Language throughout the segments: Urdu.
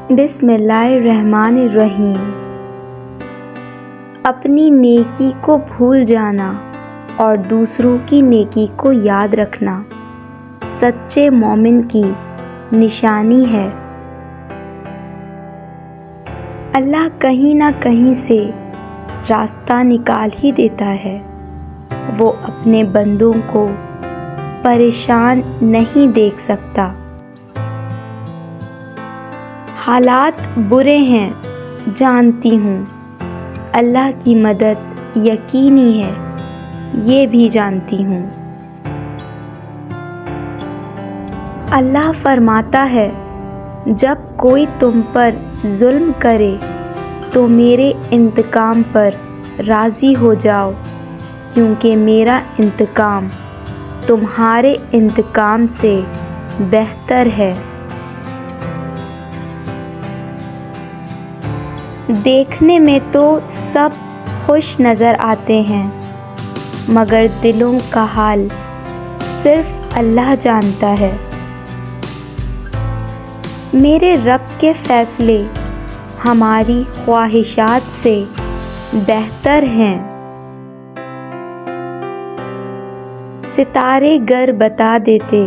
بسم اللہ الرحمن الرحیم۔ اپنی نیکی کو بھول جانا اور دوسروں کی نیکی کو یاد رکھنا سچے مومن کی نشانی ہے۔ اللہ کہیں نہ کہیں سے راستہ نکال ہی دیتا ہے۔ وہ اپنے بندوں کو پریشان نہیں دیکھ سکتا۔ حالات برے ہیں جانتی ہوں، اللہ کی مدد یقینی ہے یہ بھی جانتی ہوں۔ اللہ فرماتا ہے، جب کوئی تم پر ظلم کرے تو میرے انتقام پر راضی ہو جاؤ، کیونکہ میرا انتقام تمہارے انتقام سے بہتر ہے۔ دیکھنے میں تو سب خوش نظر آتے ہیں، مگر دلوں کا حال صرف اللہ جانتا ہے۔ میرے رب کے فیصلے ہماری خواہشات سے بہتر ہیں۔ ستارے گر بتا دیتے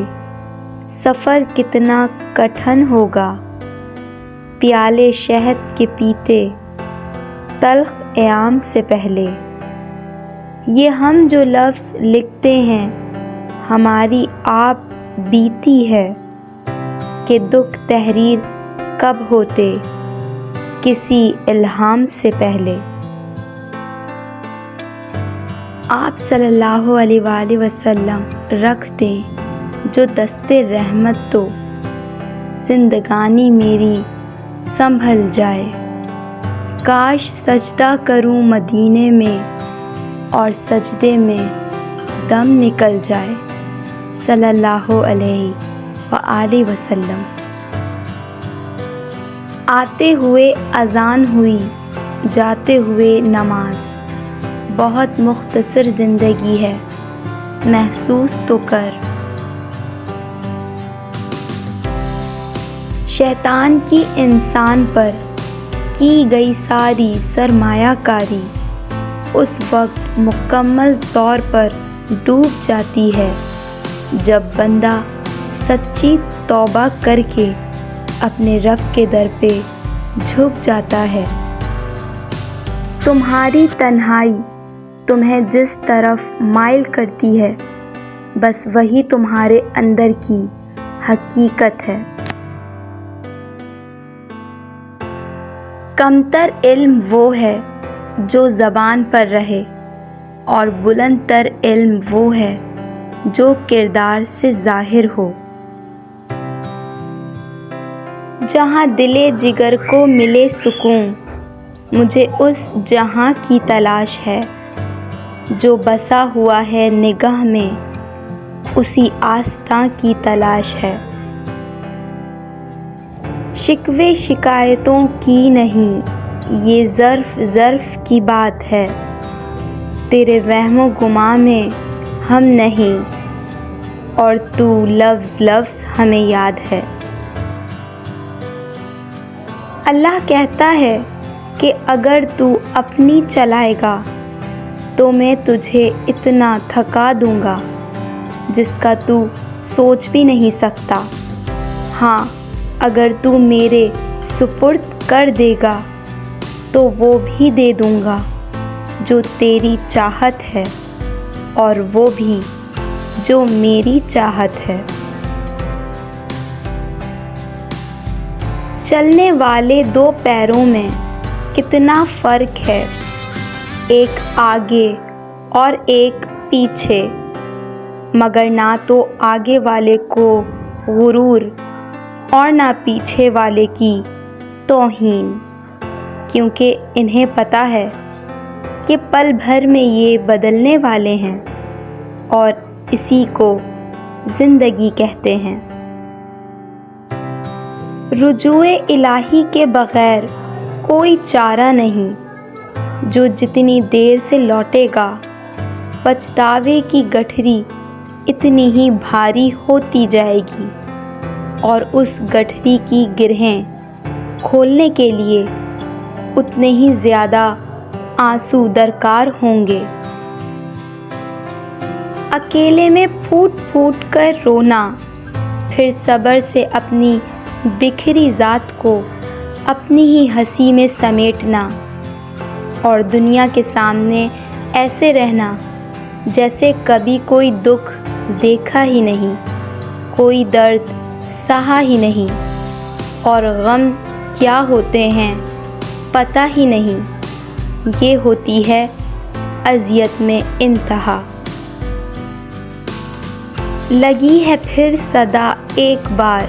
سفر کتنا کٹھن ہوگا، پیالے شہد کے پیتے تلخ ایام سے پہلے۔ یہ ہم جو لفظ لکھتے ہیں ہماری آپ بیتی ہے، کہ دکھ تحریر کب ہوتے کسی الہام سے پہلے۔ آپ صلی اللہ علیہ وآلہ وسلم رکھ دیں جو دستے رحمت تو زندگانی میری سنبھل جائے۔ کاش سجدہ کروں مدینے میں اور سجدے میں دم نکل جائے، صلی اللہ علیہ وآلہ وسلم۔ آتے ہوئے اذان ہوئی، جاتے ہوئے نماز، بہت مختصر زندگی ہے محسوس تو کر۔ شیطان کی انسان پر کی گئی ساری سرمایہ کاری اس وقت مکمل طور پر ڈوب جاتی ہے جب بندہ سچی توبہ کر کے اپنے رب کے در پہ جھک جاتا ہے۔ تمہاری تنہائی تمہیں جس طرف مائل کرتی ہے، بس وہی تمہارے اندر کی حقیقت ہے۔ کمتر علم وہ ہے جو زبان پر رہے، اور بلند تر علم وہ ہے جو کردار سے ظاہر ہو۔ جہاں دل جگر کو ملے سکون، مجھے اس جہاں کی تلاش ہے، جو بسا ہوا ہے نگاہ میں اسی آستاں کی تلاش ہے۔ شکوے شکایتوں کی نہیں، یہ ظرف کی بات ہے، تیرے وہم و گماں میں ہم نہیں، اور تو لفظ ہمیں یاد ہے۔ اللہ کہتا ہے کہ اگر تو اپنی چلائے گا تو میں تجھے اتنا تھکا دوں گا جس کا تو سوچ بھی نہیں سکتا۔ ہاں، اگر تو میرے سپرد کر دے گا تو وہ بھی دے دوں گا جو تیری چاہت ہے، اور وہ بھی جو میری چاہت ہے۔ چلنے والے دو پیروں میں کتنا فرق ہے، ایک آگے اور ایک پیچھے، مگر نہ تو آگے والے کو غرور اور نہ پیچھے والے کی توہین، کیونکہ انہیں پتہ ہے کہ پل بھر میں یہ بدلنے والے ہیں، اور اسی کو زندگی کہتے ہیں۔ رجوع الہی کے بغیر کوئی چارہ نہیں، جو جتنی دیر سے لوٹے گا پچھتاوے کی گٹھری اتنی ہی بھاری ہوتی جائے گی، اور اس گٹھری کی گرہیں کھولنے کے لیے اتنے ہی زیادہ آنسو درکار ہوں گے۔ اکیلے میں پھوٹ پھوٹ کر رونا، پھر صبر سے اپنی بکھری ذات کو اپنی ہی ہنسی میں سمیٹنا، اور دنیا کے سامنے ایسے رہنا جیسے کبھی کوئی دکھ دیکھا ہی نہیں، کوئی درد سہا ہی نہیں، اور غم کیا ہوتے ہیں پتہ ہی نہیں، یہ ہوتی ہے اذیت میں انتہا۔ لگی ہے پھر صدا ایک بار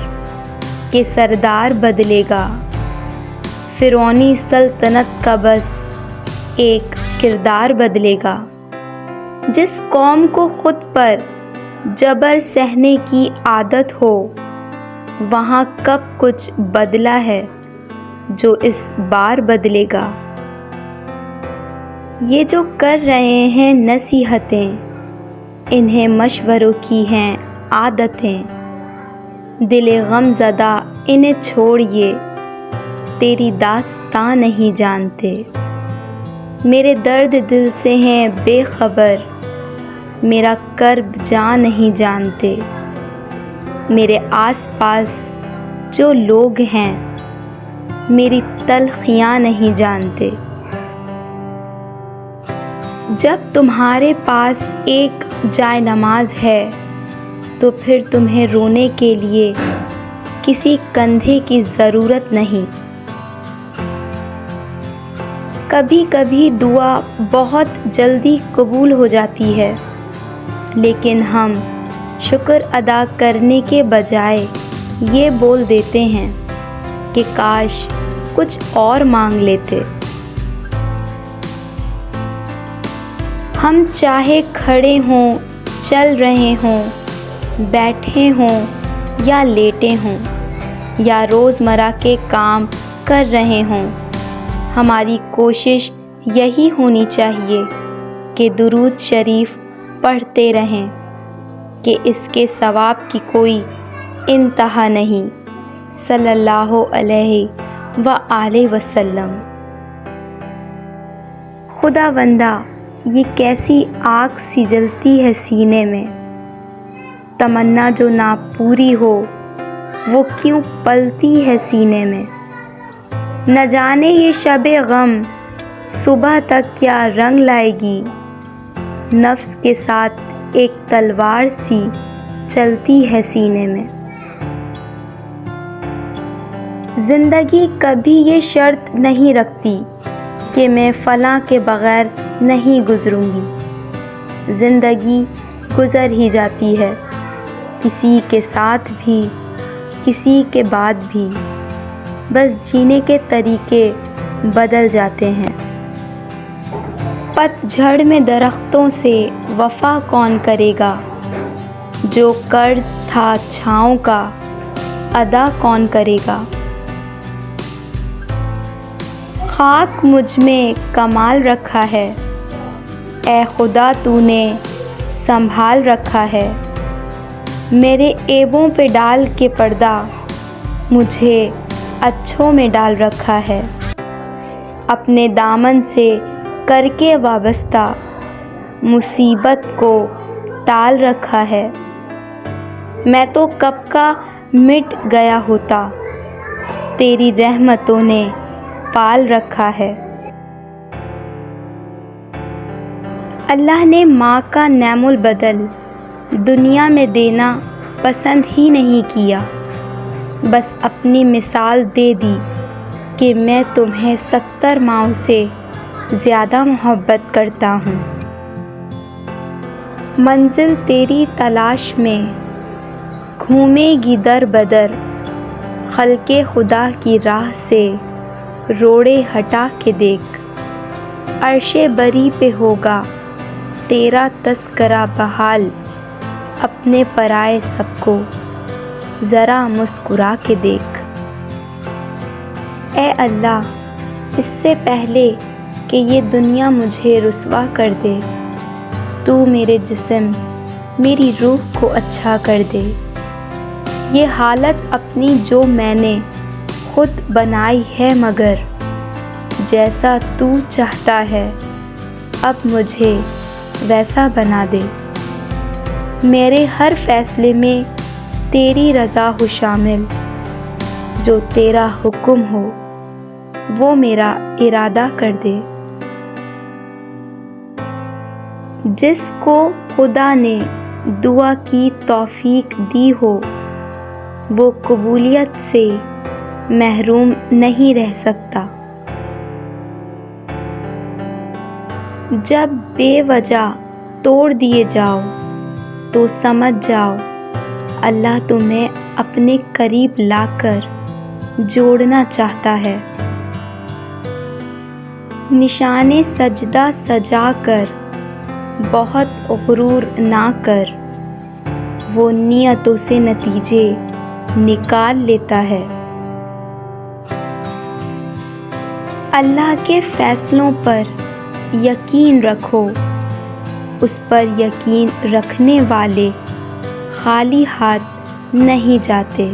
کہ سردار بدلے گا، فرعونی سلطنت کا بس ایک کردار بدلے گا۔ جس قوم کو خود پر جبر سہنے کی عادت ہو، وہاں کب کچھ بدلا ہے جو اس بار بدلے گا۔ یہ جو کر رہے ہیں نصیحتیں، انہیں مشوروں کی ہیں عادتیں، دل غم زدہ انہیں چھوڑیے، تیری داستاں نہیں جانتے۔ میرے درد دل سے ہیں بے خبر، میرا کرب جاں نہیں جانتے۔ میرے آس پاس جو لوگ ہیں میری تلخیاں نہیں جانتے۔ جب تمہارے پاس ایک جائے نماز ہے تو پھر تمہیں رونے کے لیے کسی کندھے کی ضرورت نہیں۔ کبھی کبھی دعا بہت جلدی قبول ہو جاتی ہے، لیکن ہم شکر ادا کرنے کے بجائے یہ بول دیتے ہیں کہ کاش کچھ اور مانگ لیتے۔ ہم چاہے کھڑے ہوں، چل رہے ہوں، بیٹھے ہوں یا لیٹے ہوں، یا روزمرہ کے کام کر رہے ہوں، ہماری کوشش یہی ہونی چاہیے کہ درود شریف پڑھتے رہیں کہ اس کے ثواب کی کوئی انتہا نہیں۔ صلی اللہ علیہ وآلہ وسلم۔ خداوندا، یہ کیسی آگ سی جلتی ہے سینے میں، تمنا جو نہ پوری ہو وہ کیوں پلتی ہے سینے میں۔ نہ جانے یہ شب غم صبح تک کیا رنگ لائے گی، نفس کے ساتھ ایک تلوار سی چلتی ہے سینے میں۔ زندگی کبھی یہ شرط نہیں رکھتی کہ میں فلاں کے بغیر نہیں گزروں گی۔ زندگی گزر ہی جاتی ہے، کسی کے ساتھ بھی کسی کے بعد بھی، بس جینے کے طریقے بدل جاتے ہیں۔ پت جھڑ میں درختوں سے وفا کون کرے گا، جو قرض تھا چھاؤں کا ادا کون کرے گا۔ خاک مجھ میں کمال رکھا ہے، اے خدا تو نے سنبھال رکھا ہے۔ میرے عیبوں پہ ڈال کے پردہ مجھے اچھوں میں ڈال رکھا ہے۔ اپنے دامن سے کر کے وابستہ مصیبت کو ٹال رکھا ہے۔ میں تو کب کا مٹ گیا ہوتا، تیری رحمتوں نے پال رکھا ہے۔ اللہ نے ماں کا نعم البدل دنیا میں دینا پسند ہی نہیں کیا، بس اپنی مثال دے دی کہ میں تمہیں 70 ماؤں سے زیادہ محبت کرتا ہوں۔ منزل تیری تلاش میں گھومے گی در بدر، خلق خدا کی راہ سے روڑے ہٹا کے دیکھ۔ عرش بری پہ ہوگا تیرا تذکرہ بحال، اپنے پرائے سب کو ذرا مسکرا کے دیکھ۔ اے اللہ، اس سے پہلے کہ یہ دنیا مجھے رسوا کر دے، تو میرے جسم میری روح کو اچھا کر دے۔ یہ حالت اپنی جو میں نے خود بنائی ہے مگر جیسا تو چاہتا ہے اب مجھے ویسا بنا دے۔ میرے ہر فیصلے میں تیری رضا ہو شامل، جو تیرا حکم ہو وہ میرا ارادہ کر دے۔ جس کو خدا نے دعا کی توفیق دی ہو وہ قبولیت سے محروم نہیں رہ سکتا۔ جب بے وجہ توڑ دیے جاؤ تو سمجھ جاؤ اللہ تمہیں اپنے قریب لا کر جوڑنا چاہتا ہے۔ نشان سجدہ سجا کر بہت غرور نہ کر، وہ نیتوں سے نتیجے نکال لیتا ہے۔ اللہ کے فیصلوں پر یقین رکھو، اس پر یقین رکھنے والے خالی ہاتھ نہیں جاتے۔